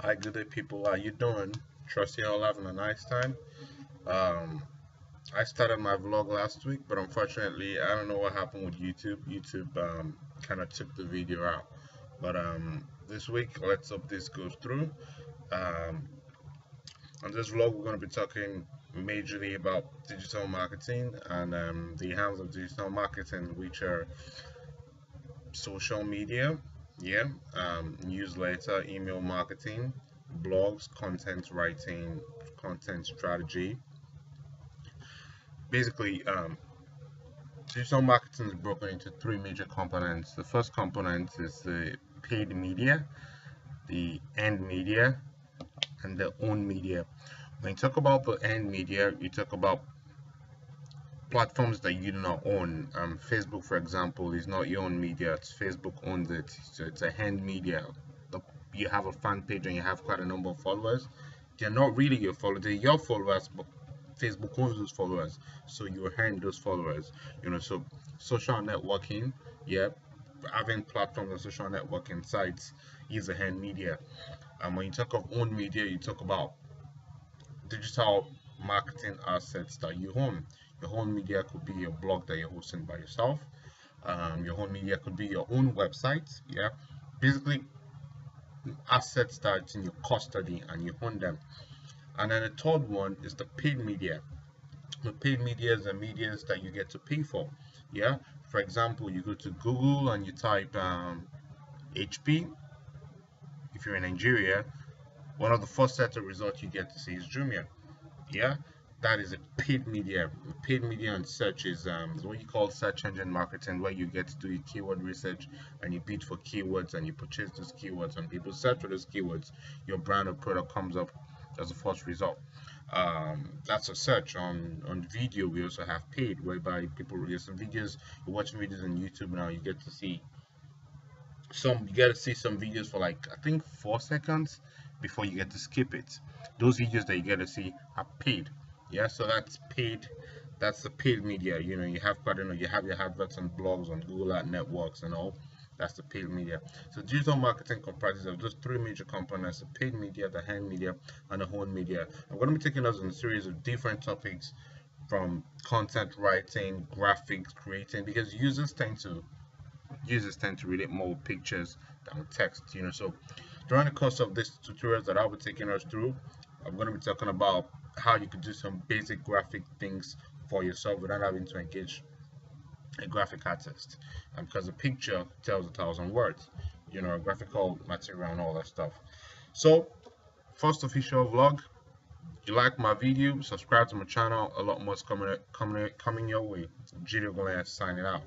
Hi, good day, people. How you doing? Trust you all having a nice time. Um, I started my vlog last week, but unfortunately, I don't know what happened with YouTube. YouTube kind of took the video out. But this week, let's hope this goes through. Um, on this vlog, we're going to be talking majorly about digital marketing and the hands of digital marketing, which are social media, yeah, newsletter, email marketing, blogs, content writing, content strategy. Basically, digital marketing is broken into three major components. The first component is the paid media, the earned media, and the owned media. When you talk about the earned media, you talk about platforms that you do not own. Facebook, for example, is not your own media. It's Facebook owns it, so it's a hand media. You have a fan page and you have quite a number of followers. They're not really your followers; they're your followers, but Facebook owns those followers, so you hand those followers. So social networking, yeah, having platforms and social networking sites is a hand media. And when you talk of own media, you talk about digital marketing assets that you own. Your own media could be your blog that you're hosting by yourself. Your own media could be your own website. Yeah, basically assets that's in your custody and you own them. And then the third one is the paid media. The paid media is the medias that you get to pay for. Yeah, for example, you go to Google and you type HP. If you're in Nigeria, one of the first set of results you get to see is Jumia. Yeah, that is a paid media. Paid media and search is what you call search engine marketing, where you get to do your keyword research and you bid for keywords and you purchase those keywords and people search for those keywords. Your brand or product comes up as the first result. That's a search. On video we also have paid, whereby people release some videos. You're watching videos on YouTube now, you get to see some videos for like I think 4 seconds before you get to skip it. Those videos that you get to see are paid. Yeah, so that's paid. That's the paid media. You have quite you have your adverts on blogs, on Google Ad Networks and all. That's the paid media. So digital marketing comprises of those three major components: the paid media, the hand media, and the owned media. I'm going to be taking us on a series of different topics, from content writing, graphics creating, because users tend to read it more with pictures than with text. So during the course of this tutorials that I'll be taking us through, I'm going to be talking about how you could do some basic graphic things for yourself without having to engage a graphic artist, because a picture tells 1,000 words, a graphical material and all that stuff. So first official vlog. If you like my video, subscribe to my channel. A lot more is coming your way. Gino Goliath signing out.